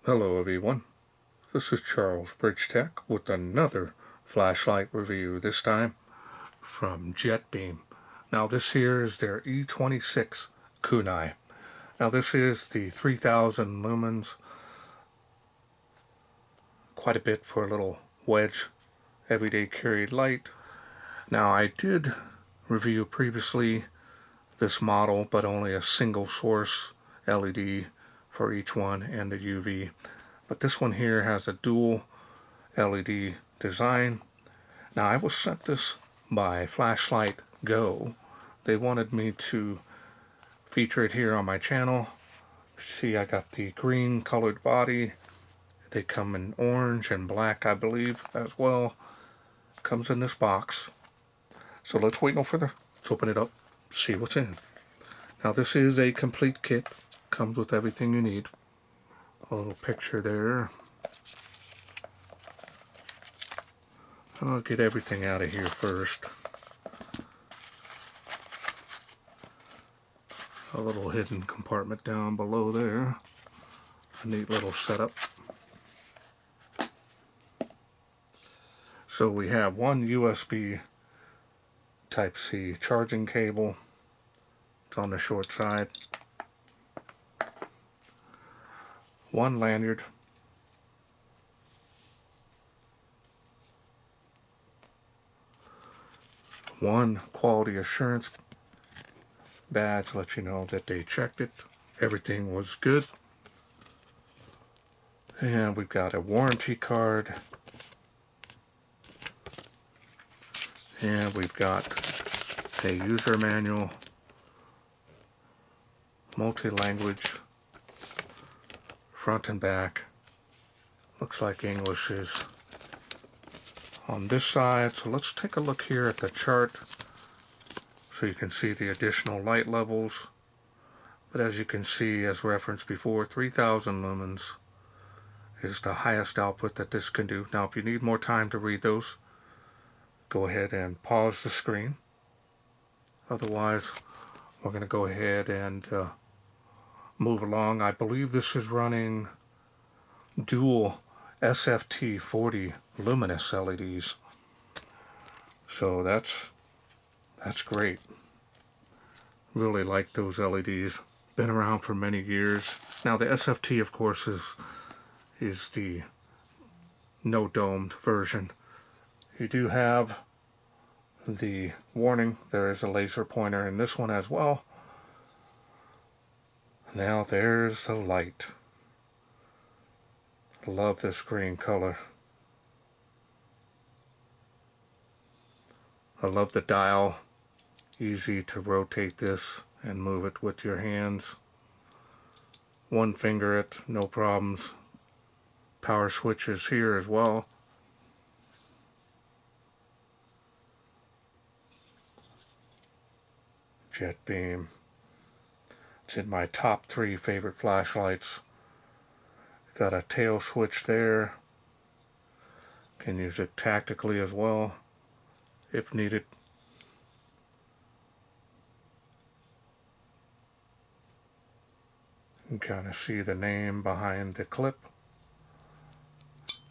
Hello everyone, this is Charles BridgTec with another flashlight review, this time from Jetbeam. Now this here is their E26 Kunai. Now this is the 3000 lumens, quite a bit for a little wedge everyday carried light. Now I did review previously this model, but only a single source LED for each one and the UV. But this one here has a dual LED design. Now I was sent this by Flashlight Go. They wanted me to feature it here on my channel. See, I got the green colored body. They come in orange and black, I believe, as well. Comes in this box. So let's wait no further. Let's open it up, see what's in. Now this is a complete kit. Comes with everything you need. A little picture there. I'll get everything out of here first. A little hidden compartment down below there. A neat little setup. So we have one USB Type-C charging cable. It's on the short side. One lanyard. One quality assurance badge, let you know that they checked it. Everything was good. And we've got a warranty card. And we've got a user manual, multi-language, front and back. Looks like English is on this side. So let's take a look here at the chart so you can see the additional light levels. But as you can see, as referenced before, 3000 lumens is the highest output that this can do. Now if you need more time to read those, go ahead and pause the screen. Otherwise, we're going to go ahead and move along. I believe this is running dual SFT-40 Luminus LEDs. So that's great. Really like those LEDs. Been around for many years. Now the SFT, of course, is the no domed version. You do have the warning. There is a laser pointer in this one as well. Now there's the light. Love this green color. I love the dial. Easy to rotate this and move it with your hands. One finger it, no problems. Power switches here as well. Jetbeam. It's in my top 3 favorite flashlights. Got a tail switch there. Can use it tactically as well if needed. You can kind of see the name behind the clip.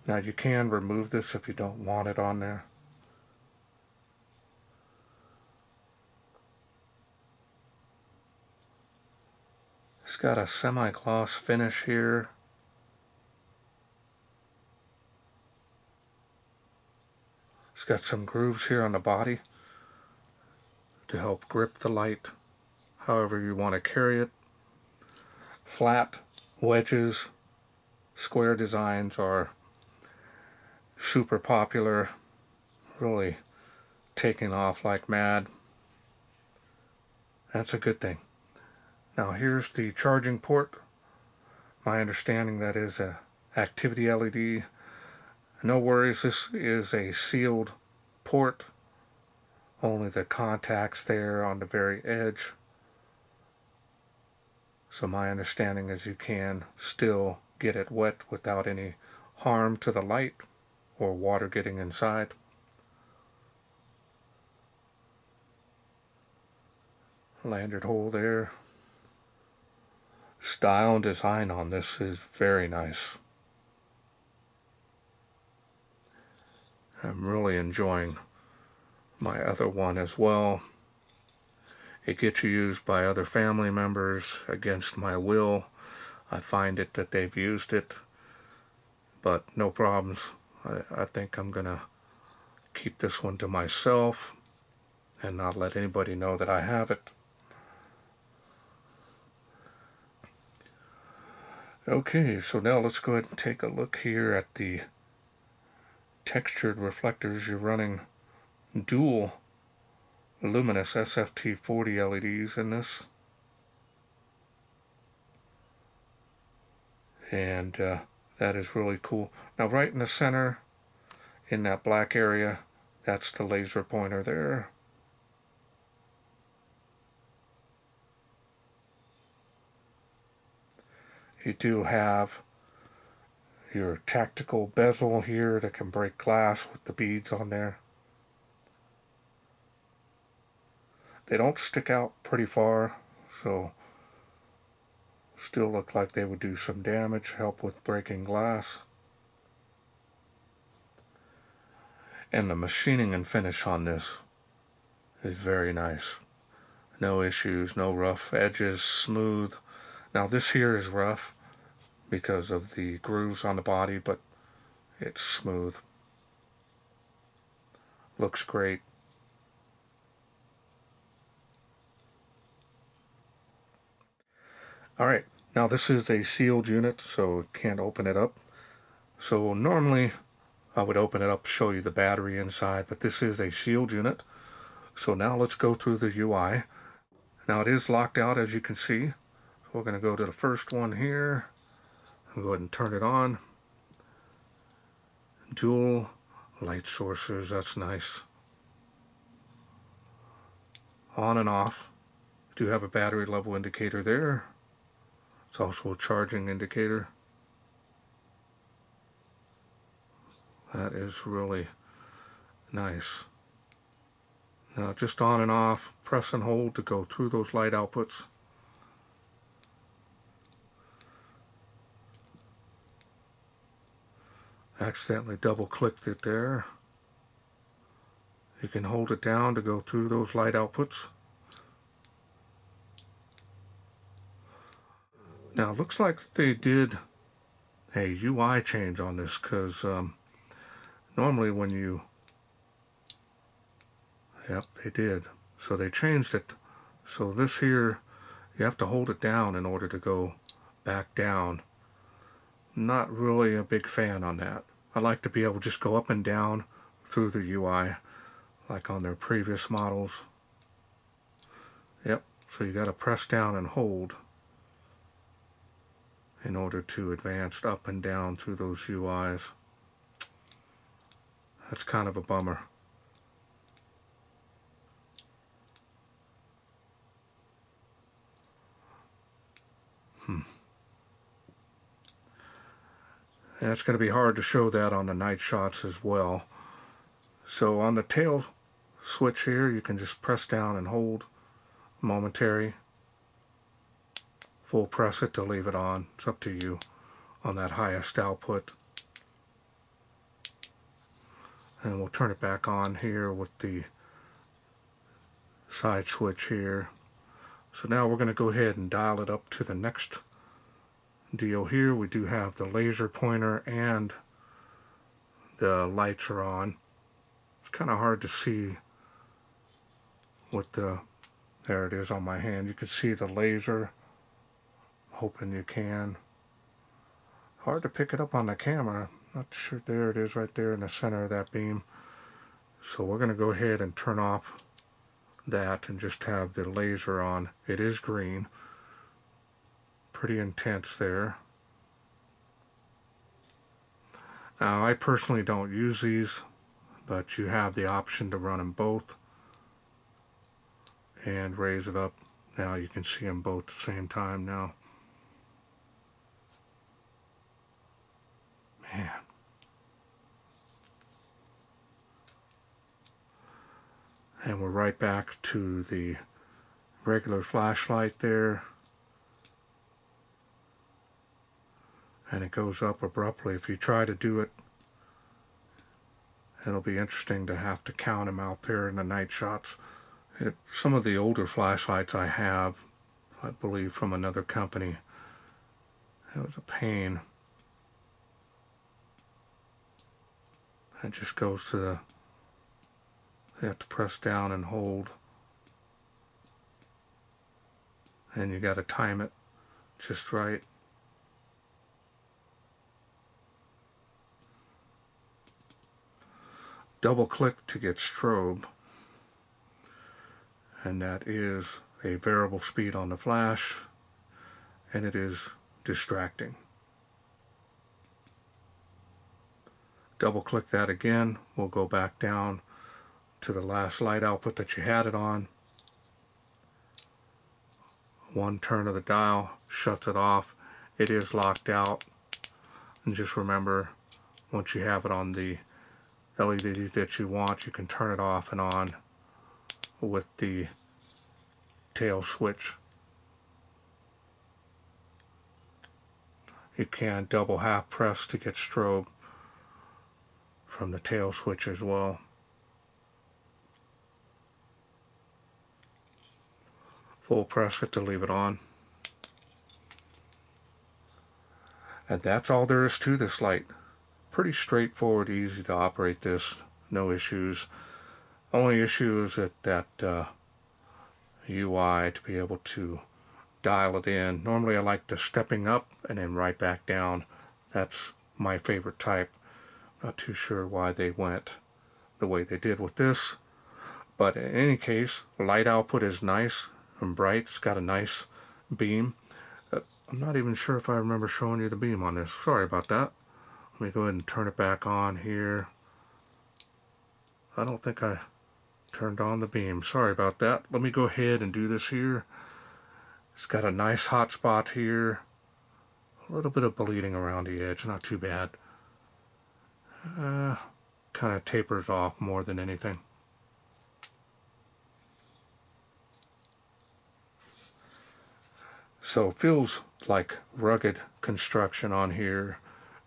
Now you can remove this if you don't want it on there. It's got a semi-gloss finish here. It's got some grooves here on the body to help grip the light however you want to carry it. Flat wedges, square designs are super popular, really taking off like mad. That's a good thing. Now here's the charging port. My understanding that is a activity LED. No worries, this is a sealed port. Only the contacts there on the very edge. So my understanding is you can still get it wet without any harm to the light or water getting inside. Lanyard hole there. style and design on this is very nice. I'm really enjoying my other one as well. It gets used by other family members against my will. I find it that they've used it, but no problems. I think I'm gonna keep this one to myself and not let anybody know that I have it. Okay, so now let's go ahead and take a look here at the textured reflectors. You're running dual Luminus SFT-40 LEDs in this. And that is really cool. Now right in the center, in that black area, that's the laser pointer there. You do have your tactical bezel here that can break glass with the beads on there. They don't stick out pretty far, so still look like they would do some damage, help with breaking glass. And the machining and finish on this is very nice. No issues, no rough edges, smooth. Now this here is rough because of the grooves on the body, but it's smooth. Looks great. Alright, now this is a sealed unit, so can't open it up. So normally I would open it up, show you the battery inside, but this is a sealed unit. So now let's go through the UI. Now it is locked out, as you can see. So we're going to go to the first one here. I'll go ahead and turn it on. Dual light sources, that's nice. On and off. Do have a battery level indicator there. It's also a charging indicator. That is really nice. Now just on and off, press and hold to go through those light outputs. Accidentally double clicked it there. You can hold it down to go through those light outputs. Now it looks like they did a UI change on this, because normally when you, yep, they did. So they changed it. So this here, you have to hold it down in order to go back down. Not really a big fan on that. I like to be able to just go up and down through the UI like on their previous models. Yep, so you got to press down and hold in order to advance up and down through those UIs. That's kind of a bummer. And it's going to be hard to show that on the night shots as well. So on the tail switch here, you can just press down and hold momentary. Full press it to leave it on. It's up to you on that highest output. And we'll turn it back on here with the side switch here. So now we're going to go ahead and dial it up to the next deal here. We do have the laser pointer and the lights are on. It's kind of hard to see what the, there it is on my hand. You can see the laser. Hoping you can. Hard to pick it up on the camera. Not sure. There it is right there in the center of that beam. So we're going to go ahead and turn off that and just have the laser on. It is green. Pretty intense there. Now I personally don't use these, but you have the option to run them both and raise it up. Now you can see them both at the same time now. Man. And we're right back to the regular flashlight there. and it goes up abruptly. If you try to do it, it'll be interesting to have to count them out there in the night shots. Some of the older flashlights I have, I believe from another company, it was a pain. It just goes to the, you have to press down and hold, and you got to time it just right. Double click to get strobe, and that is a variable speed on the flash, and it is distracting. Double click that again, we'll go back down to the last light output that you had it on. One turn of the dial shuts it off. It is locked out, and just remember, once you have it on the LED that you want, you can turn it off and on with the tail switch. You can double half press to get strobe from the tail switch as well. Full press it to leave it on. And that's all there is to this light. Pretty straightforward, easy to operate this, no issues. Only issue is that UI to be able to dial it in. Normally I like the stepping up and then right back down. That's my favorite type. Not too sure why they went the way they did with this. But in any case, light output is nice and bright. It's got a nice beam. I'm not even sure if I remember showing you the beam on this. Sorry about that. Let me go ahead and turn it back on here. I don't think I turned on the beam. Sorry about that. Let me go ahead and do this here. It's got a nice hot spot here. A little bit of bleeding around the edge. Not too bad. Kind of tapers off more than anything. So it feels like rugged construction on here.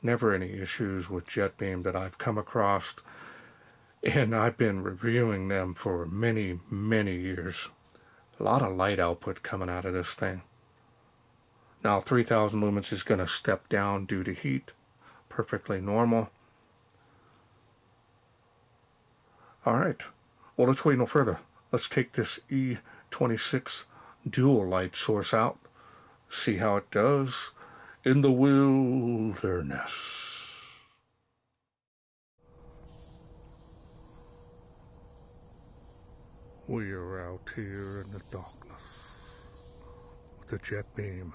Never any issues with Jetbeam that I've come across. And I've been reviewing them for many, many years. A lot of light output coming out of this thing. Now 3000 lumens is going to step down due to heat. Perfectly normal. Alright, well, let's wait no further. Let's take this E26 dual light source out, see how it does in the wilderness. We are out here in the darkness with the Jetbeam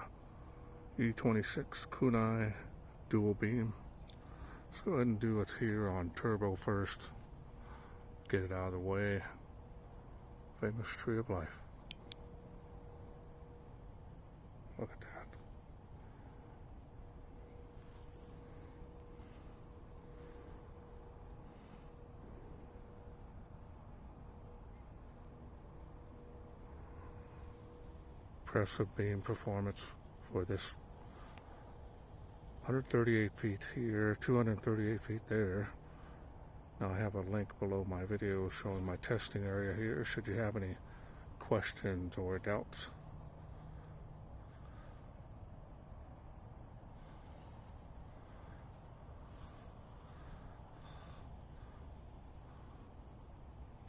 E26 Kunai dual beam. Let's go ahead and do it here on turbo first. Get it out of the way. Famous tree of life. Look at that. Impressive beam performance for this 138 feet here, 238 feet there. Now I have a link below my video showing my testing area here, should you have any questions or doubts.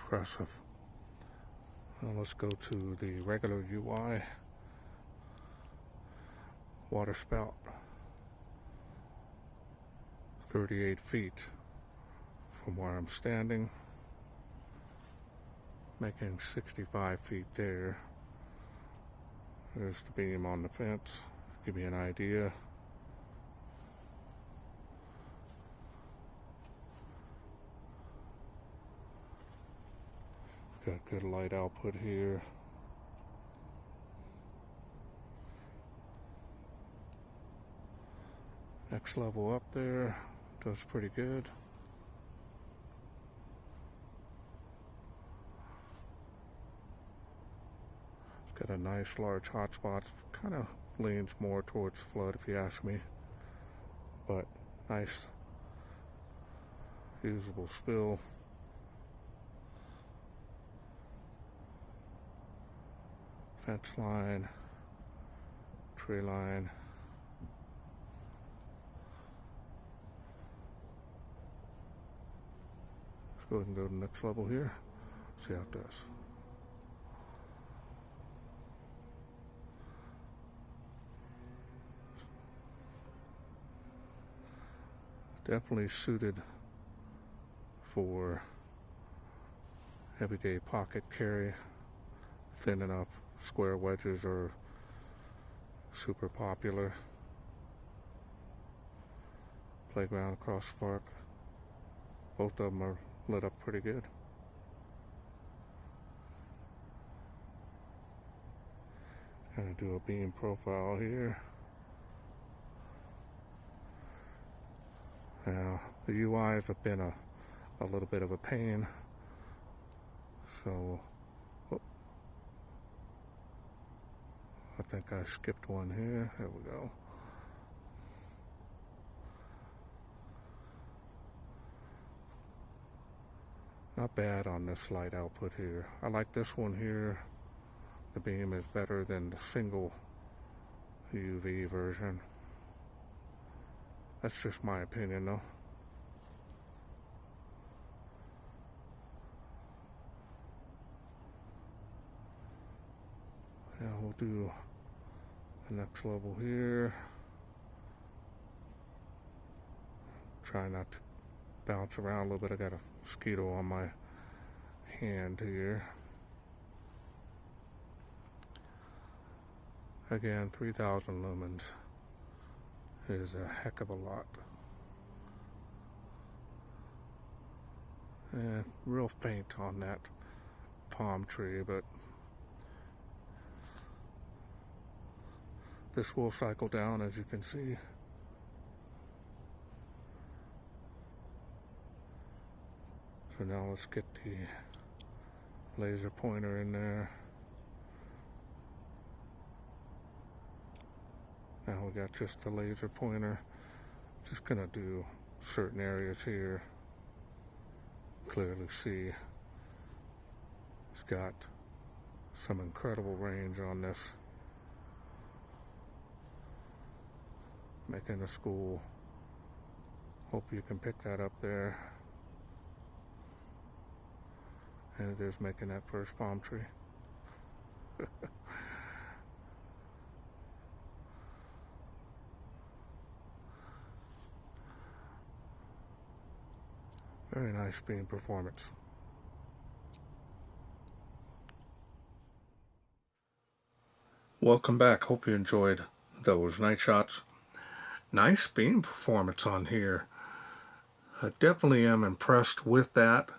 Impressive. Now let's go to the regular UI. Water spout. 38 feet. From where I'm standing, making 65 feet there. There's the beam on the fence, give me an idea. Got good light output here. Next level up there, does pretty good. Got a nice large hotspot, kind of leans more towards flood if you ask me. but nice usable spill. Fence line, tree line. Let's go ahead and go to the next level here, see how it does. Definitely suited for everyday pocket carry. Thin enough. Square wedges are super popular. Playground across the park. Both of them are lit up pretty good. Gonna do a beam profile here. Now, the UIs have been a little bit of a pain. So, I think I skipped one here. There we go. Not bad on this light output here. I like this one here. The beam is better than the single UV version. That's just my opinion though. Now we'll do the next level here. Try not to bounce around a little bit. I got a mosquito on my hand here. Again, 3,000 lumens is a heck of a lot. And real faint on that palm tree, but this will cycle down, as you can see. So now let's get the laser pointer in there. Now we got just the laser pointer. Just gonna do certain areas here. Clearly see it's got some incredible range on this. Making a school. Hope you can pick that up there. And it is making that first palm tree. Very nice beam performance. Welcome back. Hope you enjoyed those night shots. Nice beam performance on here. I definitely am impressed with that.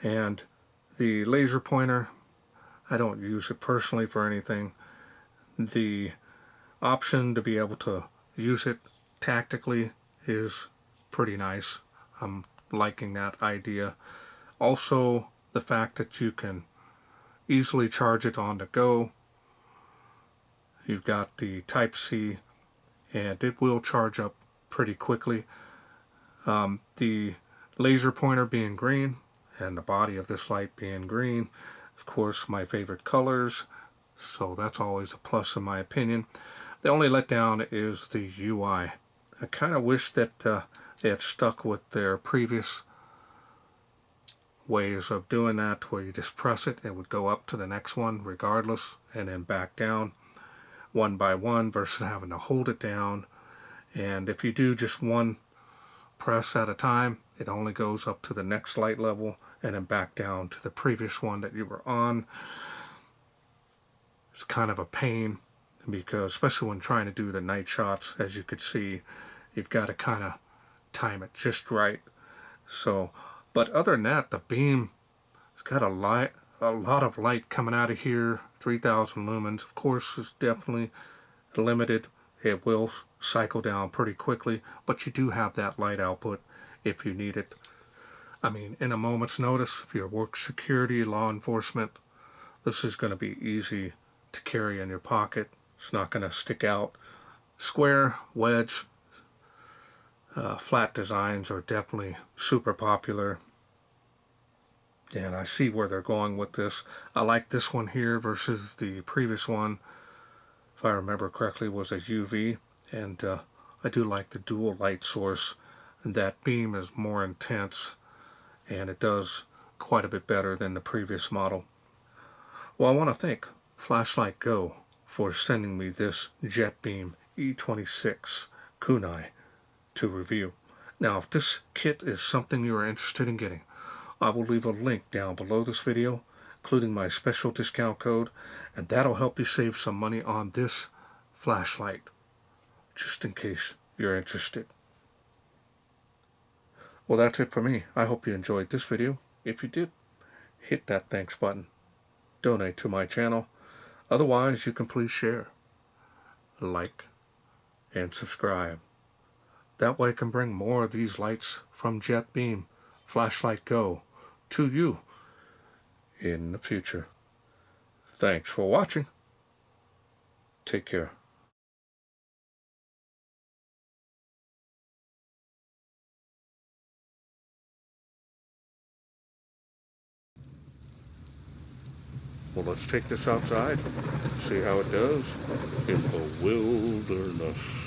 And the laser pointer, I don't use it personally for anything. The option to be able to use it tactically is pretty nice. I'm liking that idea. Also, the fact that you can easily charge it on the go. You've got the Type-C, and it will charge up pretty quickly. The laser pointer being green, and the body of this light being green, of course my favorite colors, so that's always a plus in my opinion. The only letdown is the UI. I kind of wish that they had stuck with their previous ways of doing that, where you just press it, it would go up to the next one regardless, and then back down one by one versus having to hold it down. And if you do just one press at a time, it only goes up to the next light level and then back down to the previous one that you were on. It's kind of a pain, because especially when trying to do the night shots, as you could see, you've got to kind of time it just right. So, but other than that, the beam, it's got a lot of light coming out of here. 3,000 lumens, of course, is definitely limited. It will cycle down pretty quickly, but you do have that light output if you need it. I mean, in a moment's notice, if you work security, law enforcement, this is going to be easy to carry in your pocket. It's not going to stick out. Square, wedge, Flat designs are definitely super popular, and I see where they're going with this. I like this one here versus the previous one, if I remember correctly, was a UV, and I do like the dual light source, and that beam is more intense, and it does quite a bit better than the previous model. Well, I want to thank Flashlight Go for sending me this Jetbeam E26 Kunai to review. Now, if this kit is something you are interested in getting, I will leave a link down below this video, including my special discount code, and that'll help you save some money on this flashlight, just in case you're interested. Well, that's it for me. I hope you enjoyed this video. If you did, hit that thanks button. Donate to my channel. Otherwise, you can please share, like, and subscribe. That way I can bring more of these lights from Jetbeam Flashlight Go to you in the future. Thanks for watching. Take care. Well, let's take this outside, see how it does in the wilderness.